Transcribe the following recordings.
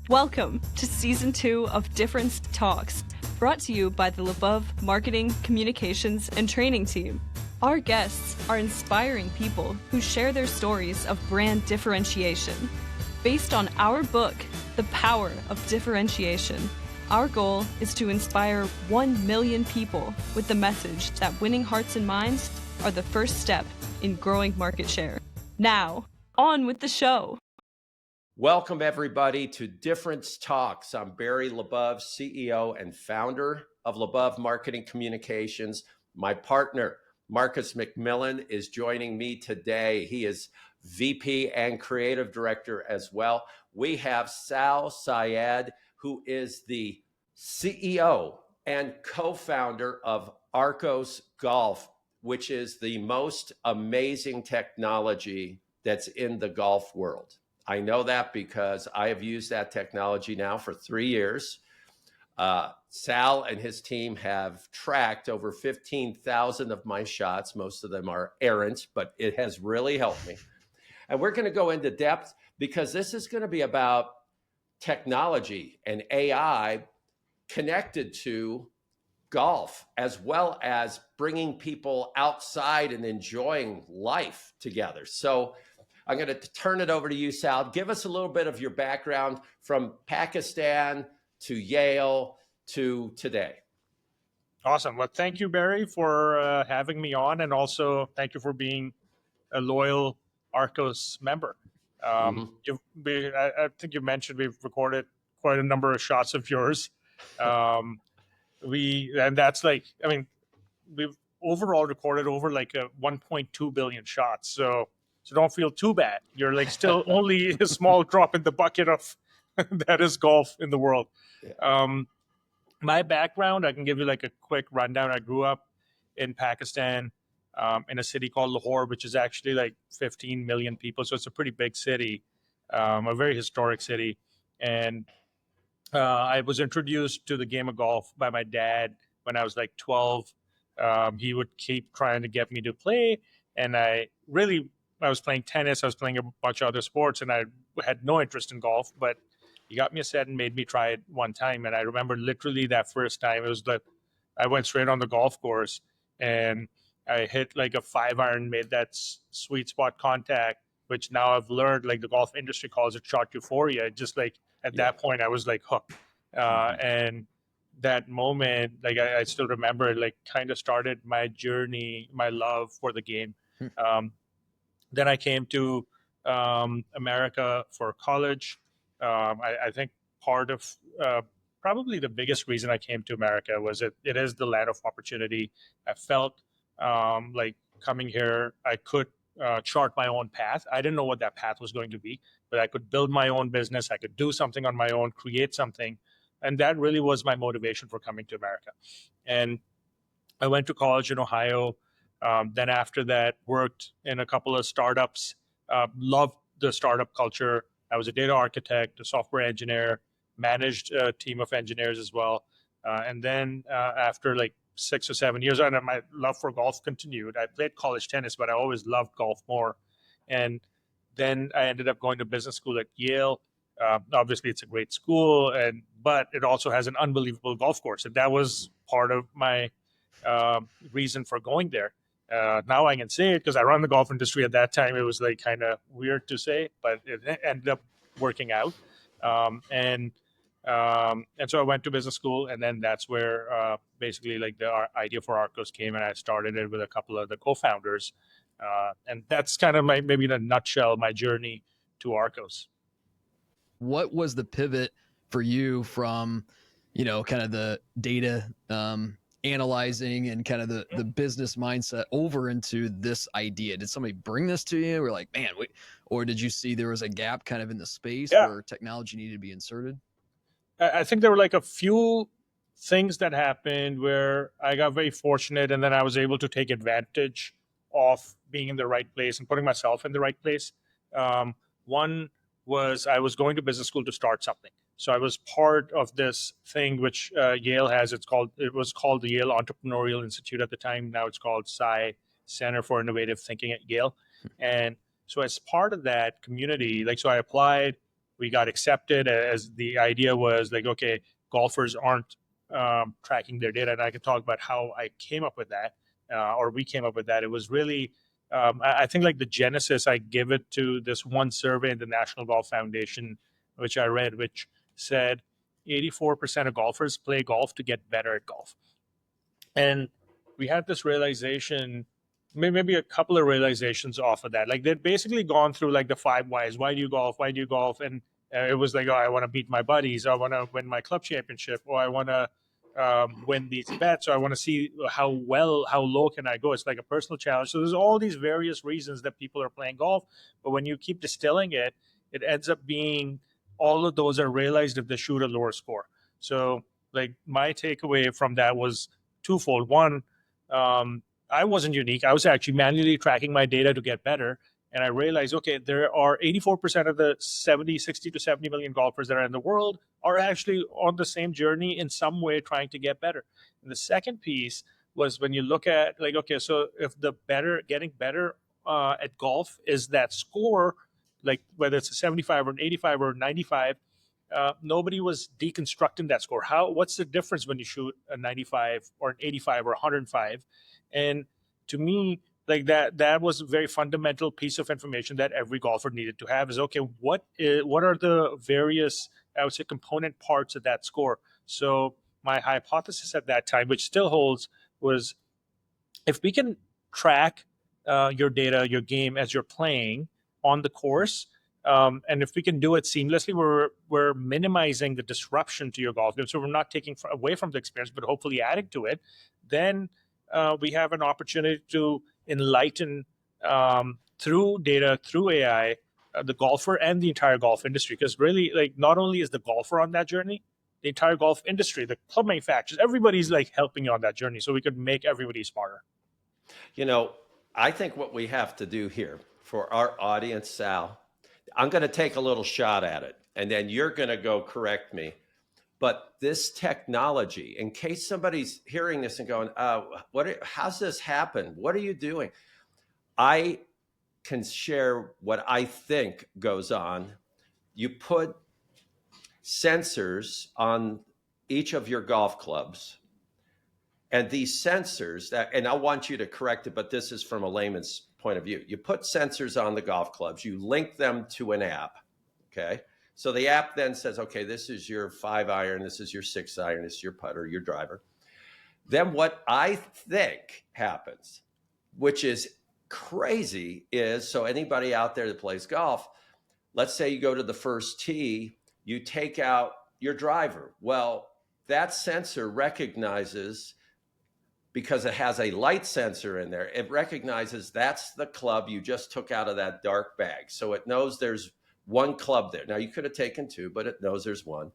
Welcome to Season 2 of Difference Talks, brought to you by the LeBeau Marketing, Communications, and Training Team. Our guests are inspiring people who share their stories of brand differentiation. Based on our book, The Power of Differentiation, our goal is to inspire 1 million people with the message that winning hearts and minds are the first step in growing market share. Now, on with the show. Welcome, everybody, to Difference Talks. I'm Barry LeBeau, CEO and founder of LeBeau Marketing Communications. My partner, Marcus McMillan, is joining me today. He is VP and Creative Director as well. We have Sal Syed, who is the CEO and co-founder of Arccos Golf, which is the most amazing technology that's in the golf world. I know that because I have used that technology now for 3 years. Sal and his team have tracked over 15,000 of my shots. Most of them are errant, but it has really helped me. And we're going to go into depth because this is going to be about technology and AI connected to golf, as well as bringing people outside and enjoying life together. So I'm going to turn it over to you, Sal. Give us a little bit of your background from Pakistan to Yale to today. Awesome. Well, thank you, Barry, for having me on. And also thank you for being a loyal Arccos member. I think you mentioned we've recorded quite a number of shots of yours. We've overall recorded over like 1.2 billion shots. So don't feel too bad. You're like still only a small drop in the bucket of that is golf in the world. Yeah. My background, I can give you like a quick rundown. I grew up in Pakistan, in a city called Lahore, which is actually like 15 million people. So it's a pretty big city, a very historic city. And I was introduced to the game of golf by my dad when I was like 12. He would keep trying to get me to play. And I was playing tennis. I was playing a bunch of other sports, and I had no interest in golf. But he got me a set and made me try it one time. And I remember literally that first time, it was that I went straight on the golf course, and I hit like a 5-iron, made that sweet spot contact, which now I've learned, like the golf industry calls it shot euphoria. Just like at that point, I was like hooked. And that moment, like I still remember, like kind of started my journey, my love for the game. Then I came to America for college. I think part of probably the biggest reason I came to America was it is the land of opportunity. I felt like coming here, I could chart my own path. I didn't know what that path was going to be, but I could build my own business. I could do something on my own, create something. And that really was my motivation for coming to America. And I went to college in Ohio. Then after that, worked in a couple of startups, loved the startup culture. I was a data architect, a software engineer, managed a team of engineers as well. And then after like 6 or 7 years, and my love for golf continued. I played college tennis, but I always loved golf more. And then I ended up going to business school at Yale. Obviously, it's a great school, but it also has an unbelievable golf course. And that was part of my reason for going there. Now I can say it because I run the golf industry. At that time, it was like kind of weird to say, but it ended up working out. And so I went to business school, and then that's where basically like the idea for Arccos came, and I started it with a couple of the co-founders. And that's kind of maybe in a nutshell, my journey to Arccos. What was the pivot for you from, kind of the data analyzing and kind of the business mindset over into this idea? Did somebody bring this to you? Or like, man, wait, or did you see there was a gap kind of in the space where technology needed to be inserted? I think there were like a few things that happened where I got very fortunate, and then I was able to take advantage of being in the right place and putting myself in the right place. One was I was going to business school to start something. So I was part of this thing which Yale has. It was called the Yale Entrepreneurial Institute at the time. Now it's called Center for Innovative Thinking at Yale. And so as part of that community, so I applied we got accepted as the idea was like, okay, golfers aren't tracking their data. And I can talk about how I came up with that, or we came up with that. It was really, I think like the genesis, I give it to this one survey in the National Golf Foundation, which I read, which said 84% of golfers play golf to get better at golf. And we had this realization, maybe a couple of realizations off of that. Like they'd basically gone through like the 5 whys. Why do you golf? Why do you golf? And it was like, oh, I want to beat my buddies. I want to win my club championship. Or I want to win these bets. Or I want to see how low can I go? It's like a personal challenge. So there's all these various reasons that people are playing golf. But when you keep distilling it, it ends up being all of those are realized if they shoot a lower score. So like my takeaway from that was twofold. One, I wasn't unique. I was actually manually tracking my data to get better. And I realized, okay, there are 84% of the 60 to 70 million golfers that are in the world are actually on the same journey in some way trying to get better. And the second piece was when you look at like, okay, so if getting better at golf is that score, like whether it's a 75 or an 85 or a 95, nobody was deconstructing that score. What's the difference when you shoot a 95 or an 85 or 105? And to me, like that was a very fundamental piece of information that every golfer needed to have is, okay, what are the various, I would say, component parts of that score? So my hypothesis at that time, which still holds, was if we can track your data, your game as you're playing on the course, and if we can do it seamlessly, we're minimizing the disruption to your golf game. So we're not taking away from the experience, but hopefully adding to it. Then we have an opportunity to enlighten through data, through AI, the golfer and the entire golf industry. Because really, like, not only is the golfer on that journey, the entire golf industry, the club manufacturers, everybody's like helping you on that journey. So we could make everybody smarter. You know, I think what we have to do here for our audience, Sal, I'm going to take a little shot at it, and then you're going to go correct me. But this technology, in case somebody's hearing this and going, how's this happen? What are you doing? I can share what I think goes on. You put sensors on each of your golf clubs. And these sensors and I want you to correct it, but this is from a layman's point of view. You put sensors on the golf clubs, you link them to an app, okay? So the app then says, okay, this is your 5-iron, this is your 6-iron, this is your putter, your driver. Then what I think happens, which is crazy, is, so anybody out there that plays golf, let's say you go to the first tee, you take out your driver. Well, that sensor recognizes, because it has a light sensor in there, it recognizes that's the club you just took out of that dark bag. So it knows there's one club there. Now, you could have taken two, but it knows there's one.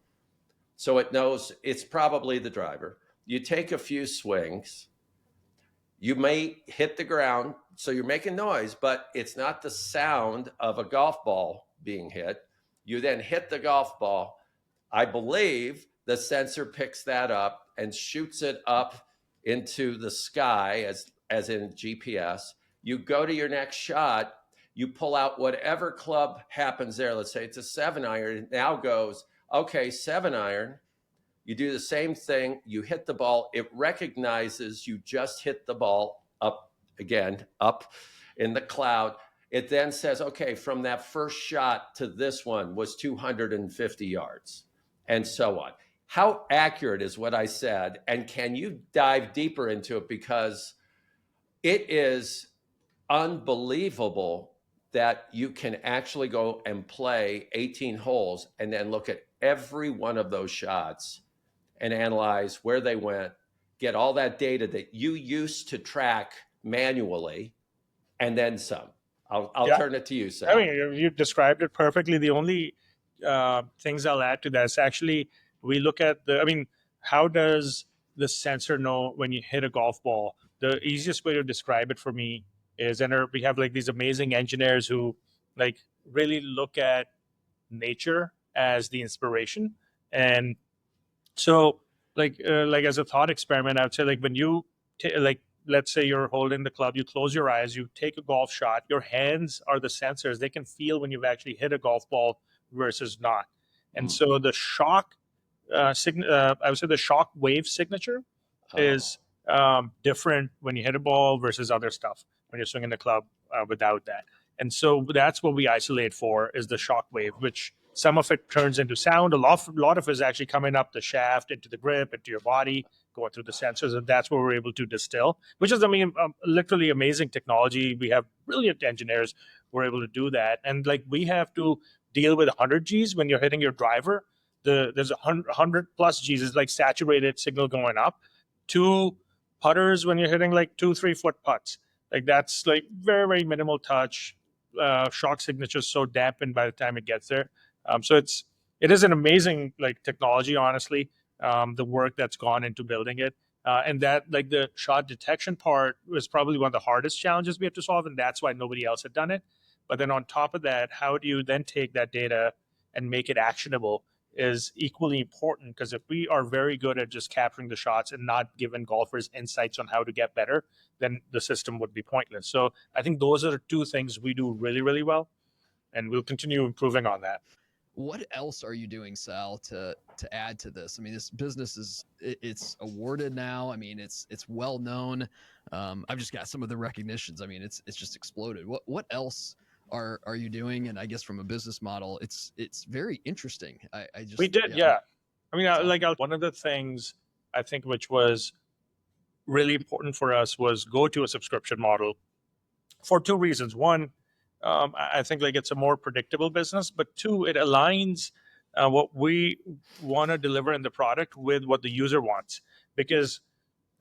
So it knows it's probably the driver. You take a few swings. You may hit the ground, so you're making noise, but it's not the sound of a golf ball being hit. You then hit the golf ball. I believe the sensor picks that up and shoots it up into the sky as in GPS. You go to your next shot, you pull out whatever club happens there. Let's say it's a 7-iron. It now goes, okay, 7-iron. You do the same thing. You hit the ball. It recognizes you just hit the ball up in the cloud. It then says, okay, from that first shot to this one was 250 yards, and so on. How accurate is what I said? And can you dive deeper into it? Because it is unbelievable that you can actually go and play 18 holes and then look at every one of those shots and analyze where they went, get all that data that you used to track manually, and then some. I'll turn it to you, Sal. I mean, you described it perfectly. The only things I'll add to that is actually we look at how does the sensor know when you hit a golf ball? The easiest way to describe it for me is, and we have like these amazing engineers who like really look at nature as the inspiration. And so like as a thought experiment, I would say like when you let's say you're holding the club, you close your eyes, you take a golf shot, your hands are the sensors. They can feel when you've actually hit a golf ball versus not. And so the shock, I would say the shock wave signature is different when you hit a ball versus other stuff when you're swinging the club without that. And so that's what we isolate for, is the shock wave, which some of it turns into sound. A lot of it is actually coming up the shaft, into the grip, into your body, going through the sensors, and that's what we're able to distill, which is, literally amazing technology. We have brilliant engineers who are able to do that. And like, we have to deal with 100 Gs when you're hitting your driver. There's 100 plus Gs, is like saturated signal going up, to putters when you're hitting like 2-3 foot putts. Like, that's like very, very minimal touch. Shock signature is so dampened by the time it gets there. So it is an amazing like technology, honestly. The work that's gone into building it, and that, like, the shot detection part was probably one of the hardest challenges we have to solve, and that's why nobody else had done it. But then on top of that, how do you then take that data and make it actionable is equally important, because if we are very good at just capturing the shots and not giving golfers insights on how to get better, then the system would be pointless. So I think those are the two things we do really, really well, and we'll continue improving on that. What else are you doing, Sal, to add to this? I mean, this business it's awarded now. I mean, it's well known. I've just got some of the recognitions. I mean, it's just exploded. What else are you doing? And I guess from a business model, it's very interesting. We did, yeah. I mean, one of the things I think which was really important for us was go to a subscription model for two reasons. One, I think like it's a more predictable business, but two, it aligns what we want to deliver in the product with what the user wants, because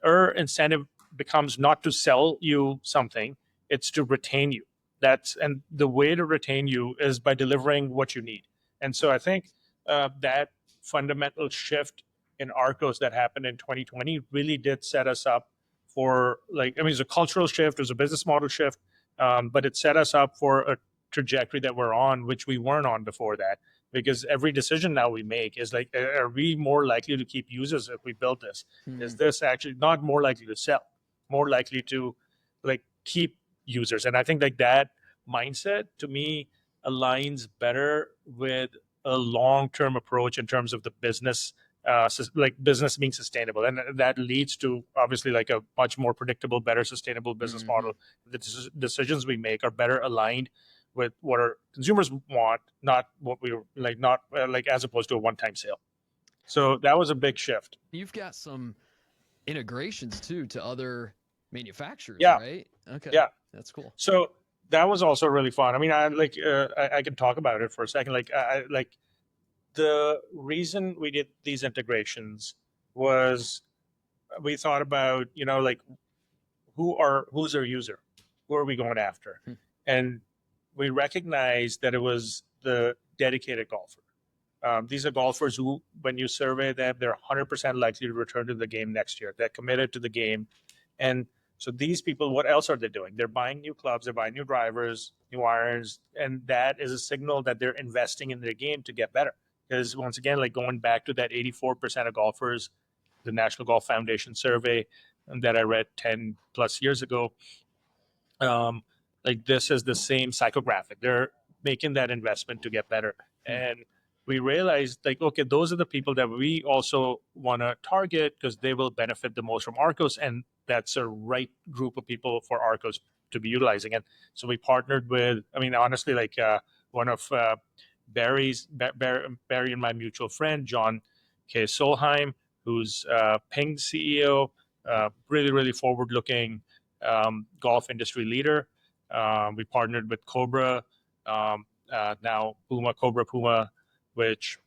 our incentive becomes not to sell you something, it's to retain you. And the way to retain you is by delivering what you need. And so I think that fundamental shift in Arccos that happened in 2020 really did set us up for, like, I mean, it's a cultural shift, it was a business model shift, but it set us up for a trajectory that we're on, which we weren't on before that. Because every decision now we make is like, are we more likely to keep users if we build this? Is this actually not more likely to sell, more likely to like keep users? And I think like that mindset to me aligns better with a long-term approach in terms of the business, like business being sustainable, and that leads to obviously like a much more predictable, better sustainable business model. The decisions we make are better aligned with what our consumers want, not what we like, not like as opposed to a one-time sale. So that was a big shift. You've got some integrations too to other manufacturers, yeah. Right? Okay. Yeah, that's cool. So that was also really fun. I mean, I can talk about it for a second. Like, the reason we did these integrations was we thought about, like, who's our user? Who are we going after? And we recognized that it was the dedicated golfer. These are golfers who, when you survey them, they're 100% likely to return to the game next year. They're committed to the game. And so these people, what else are they doing? They're buying new clubs, they're buying new drivers, new irons, and that is a signal that they're investing in their game to get better. Because once again, like going back to that 84% of golfers, the National Golf Foundation survey that I read 10 plus years ago, like this is the same psychographic. They're making that investment to get better. And we realized, like, okay, those are the people that we also want to target because they will benefit the most from Arccos, and that's a right group of people for Arccos to be utilizing. And so we partnered with, I mean, honestly, like one of Barry and my mutual friend, John K. Solheim, who's Ping's CEO, really, really forward-looking golf industry leader. We partnered with Cobra, now Cobra Puma, which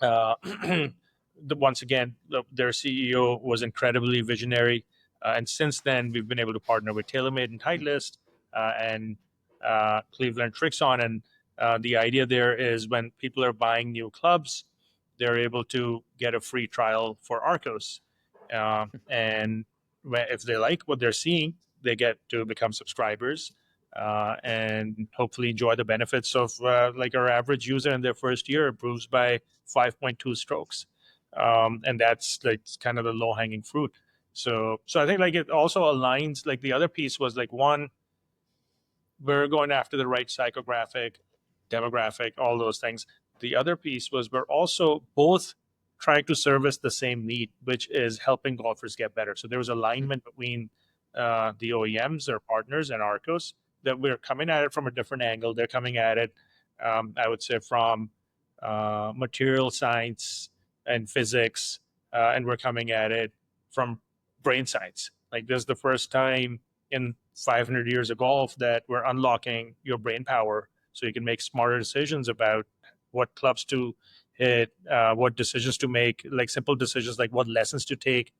once again, their CEO was incredibly visionary. And since then, we've been able to partner with TaylorMade and Titleist and Cleveland Trixon. And the idea there is when people are buying new clubs, they're able to get a free trial for Arccos. And if they like what they're seeing, they get to become subscribers and hopefully enjoy the benefits of like our average user in their first year improves by 5.2 strokes. And that's like kind of the low hanging fruit. So I think like it also aligns, like the other piece was like, one, we're going after the right psychographic. demographic, all those things. The other piece was we're also both trying to service the same need, which is helping golfers get better. So there was alignment between the OEMs, their partners, and Arccos, that we're coming at it from a different angle. They're coming at it, I would say, from material science and physics, and we're coming at it from brain science. Like, this is the first time in 500 years of golf that we're unlocking your brain power so you can make smarter decisions about what clubs to hit, what decisions to make, like simple decisions like what lessons to take.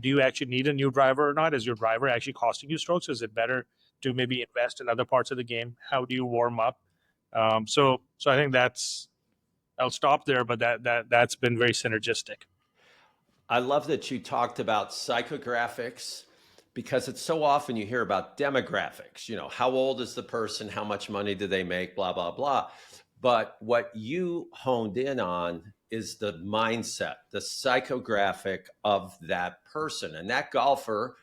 Do you actually need a new driver or not? Is your driver actually costing you strokes? Is it better to maybe invest in other parts of the game? How do you warm up? So I think I'll stop there, but that's been very synergistic. I love that you talked about psychographics, because it's so often you hear about demographics, how old is the person, how much money do they make, blah, blah, blah. But what you honed in on is the mindset, the psychographic of that person. And that golfer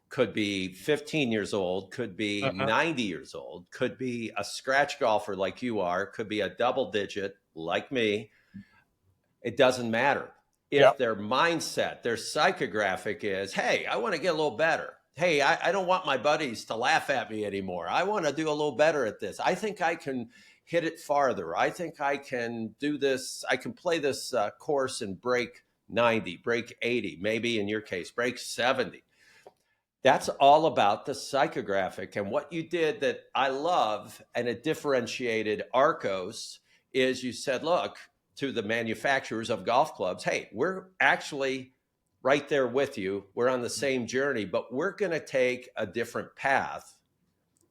could be 15 years old, could be 90 years old, could be a scratch golfer like you are, could be a double digit like me. It doesn't matter. If their mindset, their psychographic is, hey, I want to get a little better. Hey, I don't want my buddies to laugh at me anymore. I want to do a little better at this. I think I can hit it farther. I think I can do this. I can play this course and break 90, break 80, maybe in your case, break 70. That's all about the psychographic. And what you did that I love, and it differentiated Arccos, is you said, look, to the manufacturers of golf clubs, hey, we're actually right there with you. We're on the same journey, but we're going to take a different path.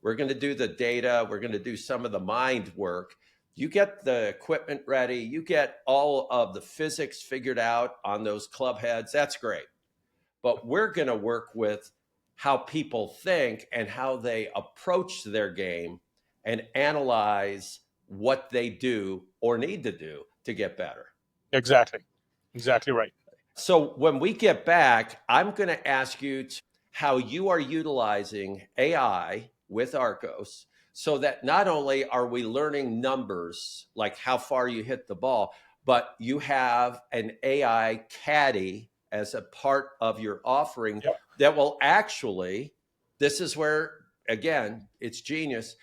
We're going to do the data. We're going to do some of the mind work. You get the equipment ready. You get all of the physics figured out on those club heads. That's great. But we're going to work with how people think and how they approach their game and analyze what they do or need to do to get better. Exactly right. So when we get back, I'm going to ask you how you are utilizing AI with Arccos, so that not only are we learning numbers, like how far you hit the ball, but you have an AI caddy as a part of your offering that will actually, this is where, again, it's genius.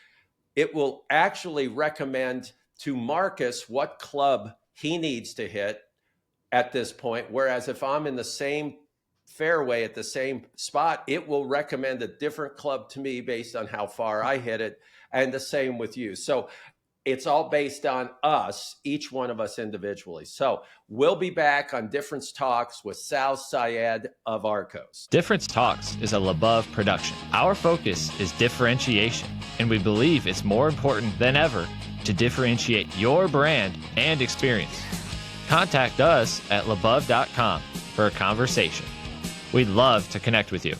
It will actually recommend to Marcus what club he needs to hit at this point. Whereas if I'm in the same fairway at the same spot, it will recommend a different club to me based on how far I hit it. And the same with you. So it's all based on us, each one of us individually. So we'll be back on Difference Talks with Sal Syed of Arccos. Difference Talks is a LaBeouf production. Our focus is differentiation, and we believe it's more important than ever to differentiate your brand and experience. Contact us at LaBeouf.com for a conversation. We'd love to connect with you.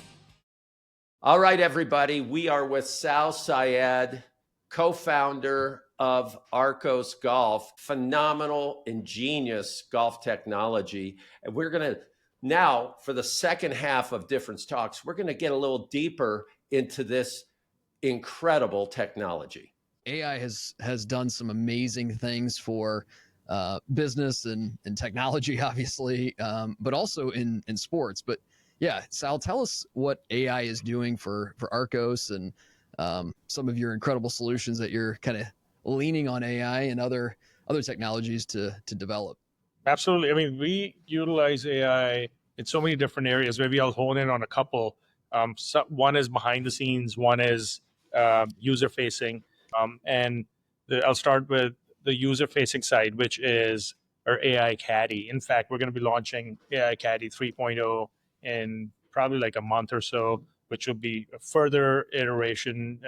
All right, everybody. We are with Sal Syed, co-founder of Arccos Golf, phenomenal, ingenious golf technology. And we're going to now, for the second half of Difference Talks, we're going to get a little deeper into this incredible technology. AI has done some amazing things for business and technology, obviously, but also in sports. But yeah, Sal, tell us what AI is doing for Arccos and some of your incredible solutions that you're kind of leaning on AI and other technologies to develop. Absolutely. I mean, we utilize AI in so many different areas. Maybe I'll hone in on a couple. One is behind the scenes, one is user facing. And I'll start with the user facing side, which is our AI Caddy. In fact, we're going to be launching AI Caddy 3.0 in probably like a month or so, which will be a further iteration,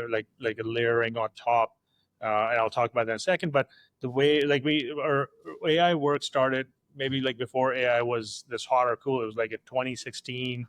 like a layering on top. And I'll talk about that in a second. But the way our AI work started maybe like before AI was this hot or cool. It was like in 2016,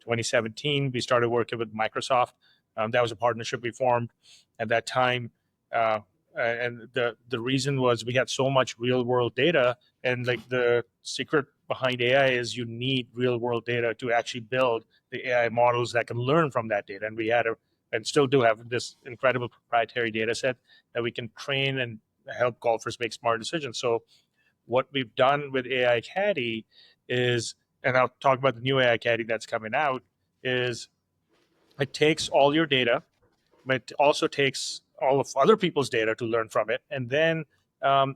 2017, we started working with Microsoft. That was a partnership we formed at that time. And the reason was we had so much real world data, and like the secret behind AI is you need real world data to actually build the AI models that can learn from that data. And we had and still do have this incredible proprietary data set that we can train and help golfers make smart decisions. So what we've done with AI Caddy is, and I'll talk about the new AI Caddy that's coming out, is it takes all your data, but it also takes all of other people's data to learn from it. And then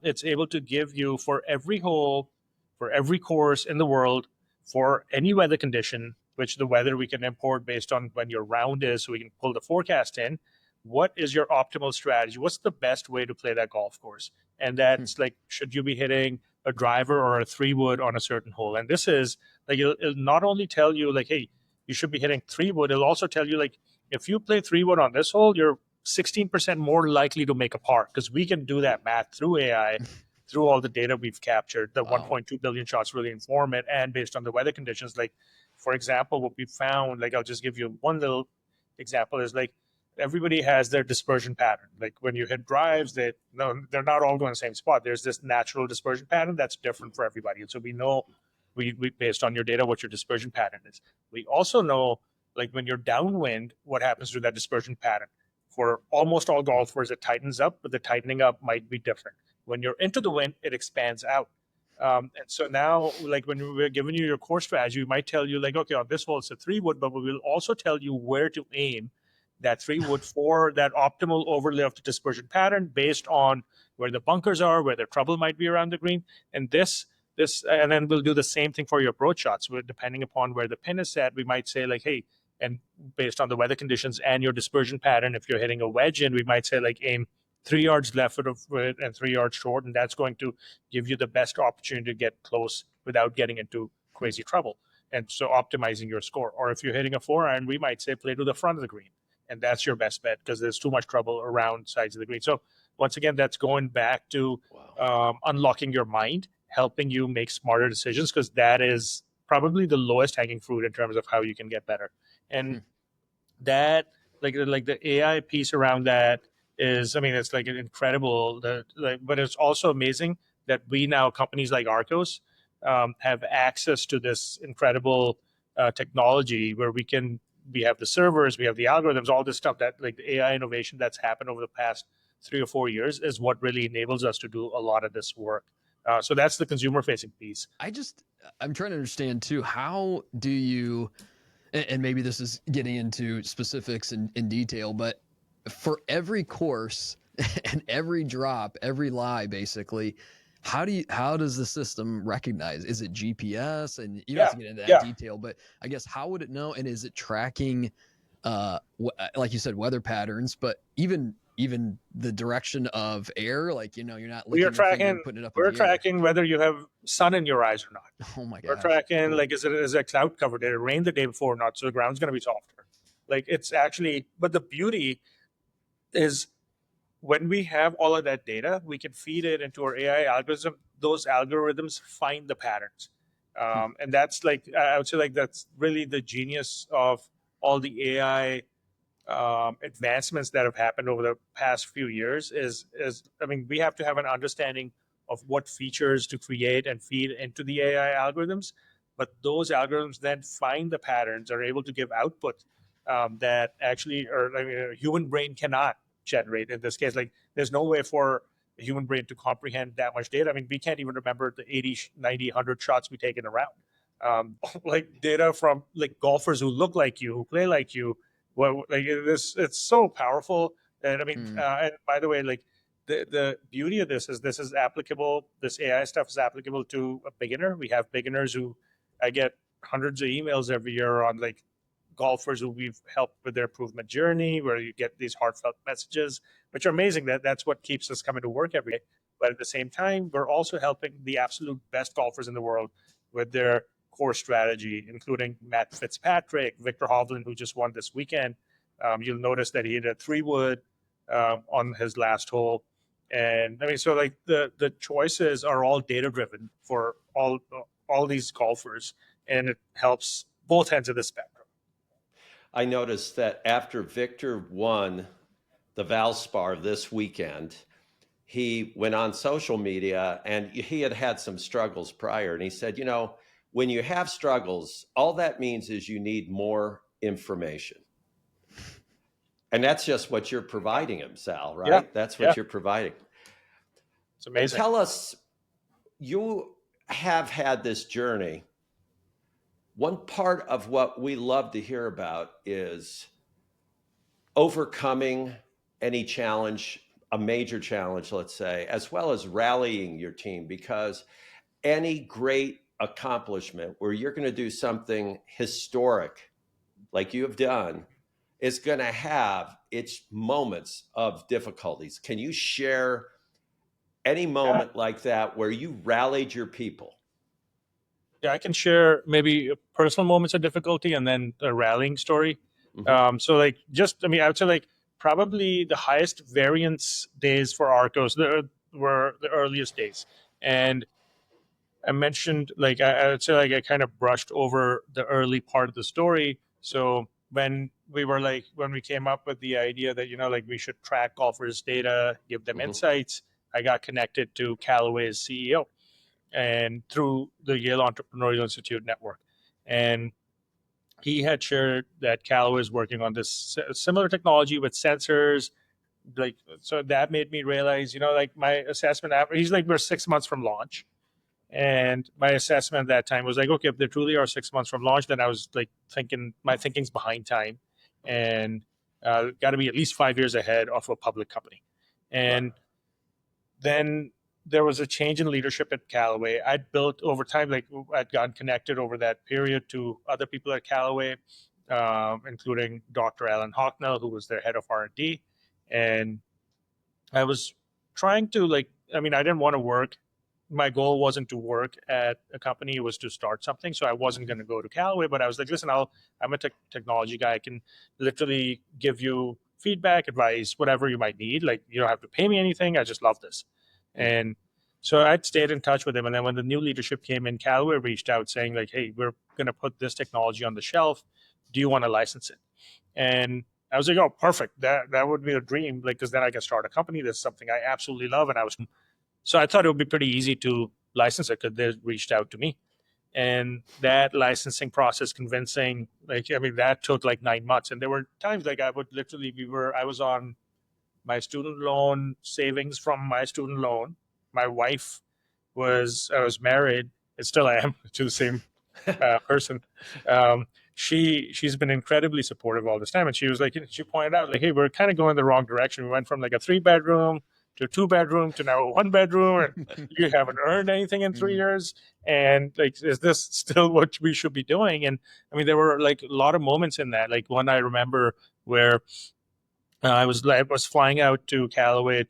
it's able to give you for every hole, for every course in the world, for any weather condition, which the weather we can import based on when your round is, so we can pull the forecast in. What is your optimal strategy? What's the best way to play that golf course? And that's like, should you be hitting a driver or a 3-wood on a certain hole? And this is like, it'll not only tell you like, hey, you should be hitting 3-wood, it'll also tell you like, if you play 3-wood on this hole, you're 16% more likely to make a par, because we can do that math through AI, through all the data we've captured. The 1.2 billion shots really inform it, and based on the weather conditions. Like, for example, what we found, like I'll just give you one little example, is like everybody has their dispersion pattern. Like when you hit drives, they're not all going the same spot. There's this natural dispersion pattern that's different for everybody. And so we know, we based on your data, what your dispersion pattern is. We also know, like when you're downwind, what happens to that dispersion pattern. For almost all golfers, it tightens up, but the tightening up might be different. When you're into the wind, it expands out. And so now, like when we're giving you your course strategy, we might tell you like, okay, on this hole, it's a 3-wood, but we will also tell you where to aim that 3-wood for that optimal overlay of the dispersion pattern based on where the bunkers are, where the trouble might be around the green. And this, and then we'll do the same thing for your approach shots. Where depending upon where the pin is set, we might say like, hey, and based on the weather conditions and your dispersion pattern, if you're hitting a wedge in, we might say like aim 3 yards left of it and 3 yards short, and that's going to give you the best opportunity to get close without getting into crazy trouble. And so optimizing your score. Or if you're hitting a 4-iron, we might say play to the front of the green, and that's your best bet because there's too much trouble around sides of the green. So once again, that's going back to unlocking your mind, helping you make smarter decisions, because that is probably the lowest hanging fruit in terms of how you can get better. And that, like the AI piece around that is, I mean, it's like an incredible, but it's also amazing that we now, companies like Arccos, have access to this incredible technology where we have the servers, we have the algorithms, all this stuff that like the AI innovation that's happened over the past 3 or 4 years is what really enables us to do a lot of this work. So that's the consumer facing piece. I'm trying to understand too, how do you, and maybe this is getting into specifics in detail, but for every course and every drop, every lie, basically, how does the system recognize? Is it GPS? And you don't have to get into that detail, but I guess how would it know? And is it tracking, like you said, weather patterns, but even the direction of air? Like, you're not looking at putting it up. We're tracking whether you have sun in your eyes or not. Oh my god. We're tracking like, is it cloud covered? Did it rain the day before or not? So the ground's going to be softer. Like it's actually, but the beauty is when we have all of that data, we can feed it into our AI algorithm. Those algorithms find the patterns. And that's like, I would say like, that's really the genius of all the AI advancements that have happened over the past few years is, I mean, we have to have an understanding of what features to create and feed into the AI algorithms, but those algorithms then find the patterns, are able to give output that actually, or I mean, a human brain cannot generate in this case. Like there's no way for a human brain to comprehend that much data. I mean, we can't even remember the 80, 90, 100 shots we take in a round. Like data from like golfers who look like you, who play like you. Well, like it's so powerful. And I mean, and by the way, like the beauty of this is applicable. This AI stuff is applicable to a beginner. We have beginners who, I get hundreds of emails every year on like golfers who we've helped with their improvement journey, where you get these heartfelt messages, which are amazing. That's what keeps us coming to work every day. But at the same time, we're also helping the absolute best golfers in the world with their core strategy, including Matt Fitzpatrick, Victor Hovland, who just won this weekend. You'll notice that he hit a 3-wood on his last hole. And I mean, so like the choices are all data driven for all these golfers, and it helps both ends of the spectrum. I noticed that after Victor won the Valspar this weekend, he went on social media and he had some struggles prior. And he said, when you have struggles, all that means is you need more information. And that's just what you're providing him, Sal, right? Yeah, that's what you're providing. It's amazing. Tell us, you have had this journey. One part of what we love to hear about is overcoming any challenge, a major challenge, let's say, as well as rallying your team, because any great accomplishment where you're going to do something historic like you have done is going to have its moments of difficulties. Can you share any moment like that where you rallied your people? Yeah, I can share maybe personal moments of difficulty and then a rallying story. So like I would say like probably the highest variance days for Arccos were the earliest days. And I mentioned like I would say like I kind of brushed over the early part of the story. So when we came up with the idea that like we should track golfers' data, give them insights, I got connected to Callaway's CEO and through the Yale Entrepreneurial Institute network, and he had shared that Callaway is working on this similar technology with sensors. Like, so that made me realize, like my assessment after he's like, we're 6 months from launch. And my assessment at that time was like, okay, if they truly are 6 months from launch, then I was like my thinking's behind time, and got to be at least 5 years ahead of a public company. And then there was a change in leadership at Callaway. I'd built over time, like I'd gotten connected over that period to other people at Callaway, including Dr. Alan Hocknell, who was their head of R&D. And I was trying to I didn't want to work. My goal wasn't to work at a company; it was to start something. So I wasn't going to go to Callaway, but I was like, listen, I'm a technology guy. I can literally give you feedback, advice, whatever you might need. Like, you don't have to pay me anything. I just love this. And so I'd stayed in touch with him. And then when the new leadership came in, Callaway reached out saying like, hey, we're going to put this technology on the shelf. Do you want to license it? And I was like, oh, perfect. That would be a dream. Like, because then I can start a company. That's something I absolutely love. So I thought it would be pretty easy to license it because they reached out to me. And that licensing process, convincing, that took like 9 months. And there were times like I was on my student loan savings from my student loan. My wife I was married, and still I am, to the same person. She's been incredibly supportive all this time. And she was like, she pointed out like, hey, we're kind of going the wrong direction. We went from like a 3-bedroom to a 2-bedroom to now a 1-bedroom, and you haven't earned anything in 3 years. And like, is this still what we should be doing? And there were like a lot of moments in that. Like one I remember where I was flying out to Callaway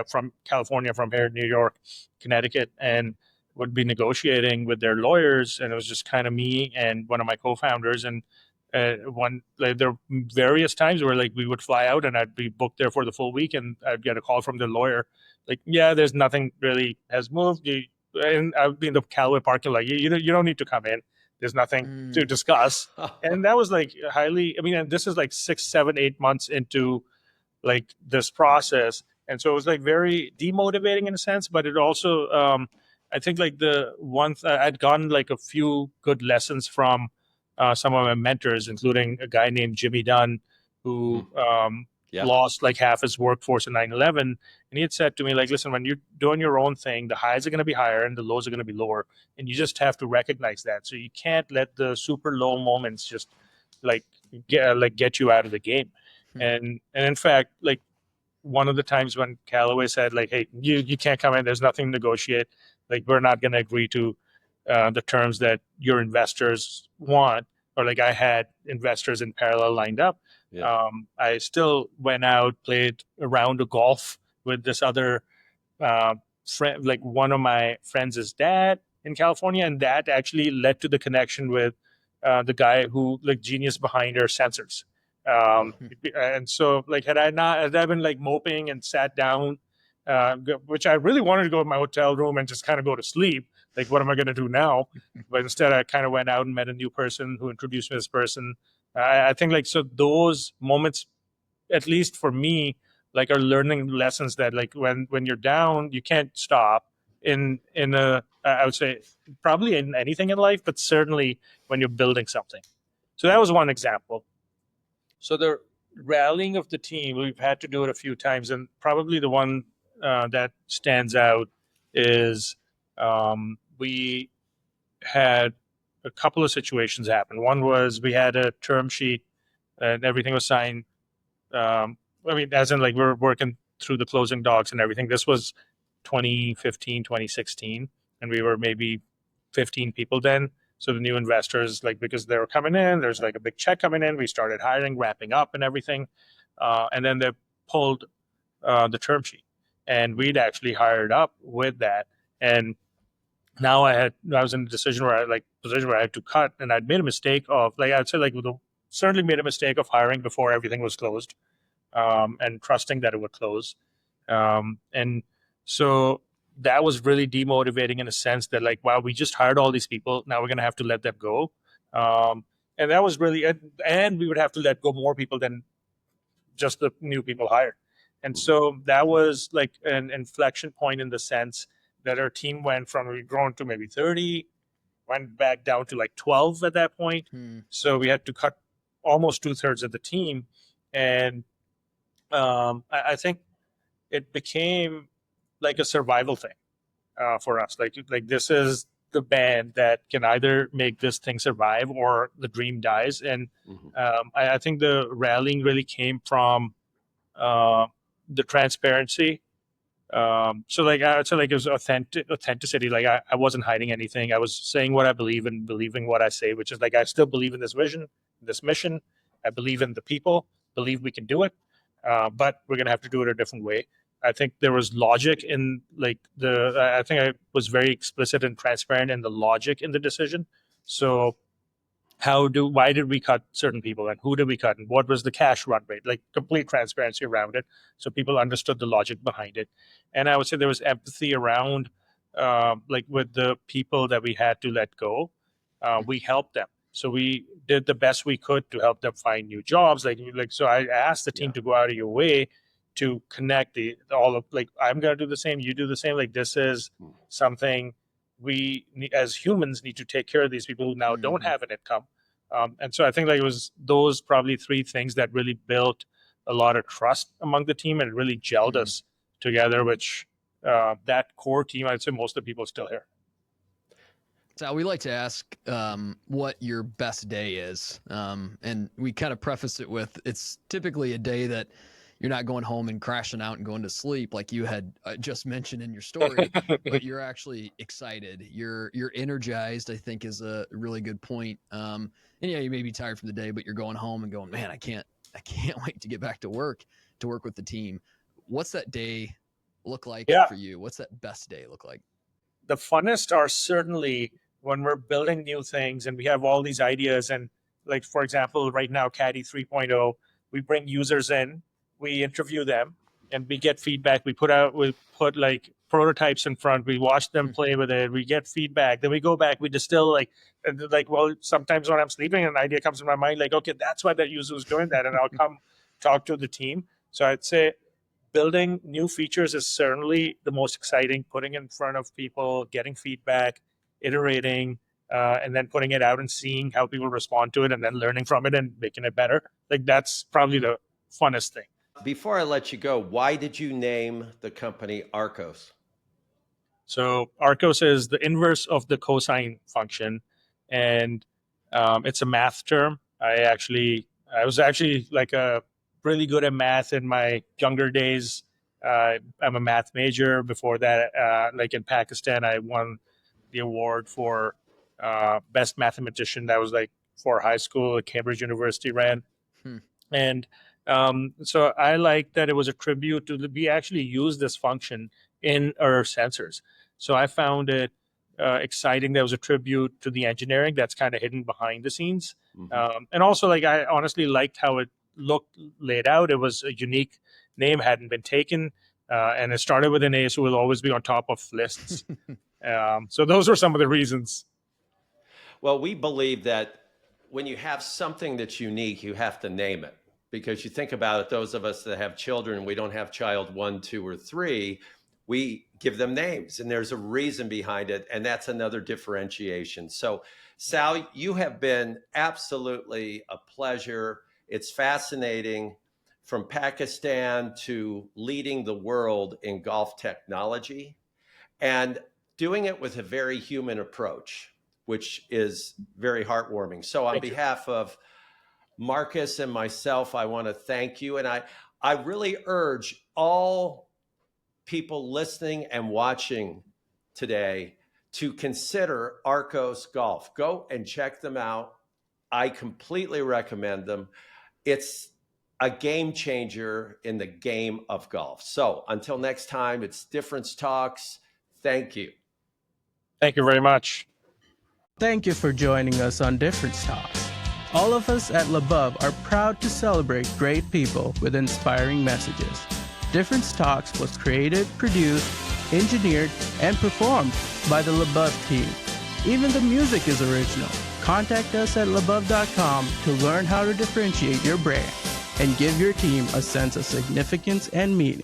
from California, from here, New York, Connecticut, and would be negotiating with their lawyers, and it was just kind of me and one of my co-founders. And there were various times where like we would fly out, and I'd be booked there for the full week, and I'd get a call from the lawyer, like, yeah, there's nothing really has moved. And I'd be in the Callaway parking lot. You don't need to come in. There's nothing to discuss. And that was like highly, and this is like 6, 7, 8 months into like this process. And so it was like very demotivating in a sense, but it also, I think like I'd gotten like a few good lessons from some of my mentors, including a guy named Jimmy Dunn, who lost like half his workforce in 9/11. And he had said to me, like, listen, when you're doing your own thing, the highs are going to be higher and the lows are going to be lower. And you just have to recognize that. So you can't let the super low moments just get you out of the game. And in fact, like one of the times when Callaway said like, hey, you can't come in, there's nothing to negotiate. Like, we're not going to agree to the terms that your investors want, or like I had investors in parallel lined up. I still went out, played a round of golf with this other friend, like one of my friends' dad in California, and that actually led to the connection with the guy who like genius behind our sensors. And so like had I been like moping and sat down, which I really wanted to go to my hotel room and just kind of go to sleep. Like, what am I going to do now? But instead, I kind of went out and met a new person who introduced me to this person. I think like, so those moments, at least for me, like are learning lessons that like when you're down, you can't stop I would say probably in anything in life, but certainly when you're building something. So that was one example. So the rallying of the team, we've had to do it a few times, and probably the one that stands out is we had a couple of situations happen. One was we had a term sheet and everything was signed. I mean, as in like we're working through the closing docs and everything. This was 2015, 2016, and we were maybe 15 people then. So the new investors, like because they were coming in, there's like a big check coming in. We started hiring, wrapping up, and everything, and then they pulled the term sheet, and we'd actually hired up with that. And now I was in a position where I had to cut, and I'd made a mistake of I'd say certainly made a mistake of hiring before everything was closed, and trusting that it would close, and so that was really demotivating in a sense that wow, we just hired all these people, now we're going to have to let them go, and that was really, and we would have to let go more people than just the new people hired. And so that was like an inflection point in the sense that our team went from, we'd grown to maybe 30, went back down to 12 at that point. So we had to cut almost 2/3 of the team. And I think it became like a survival thing for us. Like this is the band that can either make this thing survive or the dream dies. And I think the rallying really came from the transparency. So I would say it was authenticity. I wasn't hiding anything. I was saying what I believe and believing what I say, which is I still believe in this vision, this mission. I believe in the people, believe we can do it, but we're going to have to do it a different way. I think there was logic in I think I was very explicit and transparent in the logic in the decision. So why did we cut certain people, and who did we cut, and what was the cash run rate? Complete transparency around it, so people understood the logic behind it. And I would say there was empathy around with the people that we had to let go. We helped them, so we did the best we could to help them find new jobs. So I asked the team to go out of your way to connect I'm going to do the same, you do the same. This is something we as humans need to take care of these people who now don't have an income. And so I think it was those probably three things that really built a lot of trust among the team, and it really gelled us together, which that core team, I'd say most of the people are still here. So we like to ask what your best day is. And we kind of preface it with, it's typically a day that you're not going home and crashing out and going to sleep like you had just mentioned in your story, but you're actually excited. You're energized, I think, is a really good point. And yeah, you may be tired from the day, but you're going home and going, man, I can't wait to get back to work with the team. What's that day look like for you? What's that best day look like? The funnest are certainly when we're building new things and we have all these ideas. And for example, right now, Caddy 3.0, we bring users in, we interview them, and we get feedback. We put prototypes in front. We watch them play with it. We get feedback. Then we go back. We distill well, sometimes when I'm sleeping, an idea comes in my mind. Okay, that's why that user was doing that, and I'll come talk to the team. So I'd say building new features is certainly the most exciting. Putting it in front of people, getting feedback, iterating, and then putting it out and seeing how people respond to it, and then learning from it and making it better. That's probably the funnest thing. Before I let you go, why did you name the company Arccos? So Arccos is the inverse of the cosine function, and it's a math term. I was actually really good at math in my younger days. I'm a math major. Before that, in Pakistan, I won the award for best mathematician. That was for high school at Cambridge University ran. And so I like that it was a tribute to we actually use this function in our sensors. So I found it exciting. That was a tribute to the engineering that's kind of hidden behind the scenes. And also I honestly liked how it looked laid out. It was a unique name, hadn't been taken. And it started with an A, so we'll always be on top of lists. So those were some of the reasons. Well, we believe that when you have something that's unique, you have to name it. Because you think about it, those of us that have children, we don't have child 1, 2, or 3, we give them names, and there's a reason behind it, and that's another differentiation. So, Sal, you have been absolutely a pleasure. It's fascinating from Pakistan to leading the world in golf technology and doing it with a very human approach, which is very heartwarming. So on behalf of Marcus and myself, I want to thank you. And I really urge all people listening and watching today to consider Arccos Golf. Go and check them out. I completely recommend them. It's a game changer in the game of golf. So until next time, it's Difference Talks. Thank you. Thank you very much. Thank you for joining us on Difference Talks. All of us at LeBeau are proud to celebrate great people with inspiring messages. Difference Talks was created, produced, engineered, and performed by the LeBeau team. Even the music is original. Contact us at lebeau.com to learn how to differentiate your brand and give your team a sense of significance and meaning.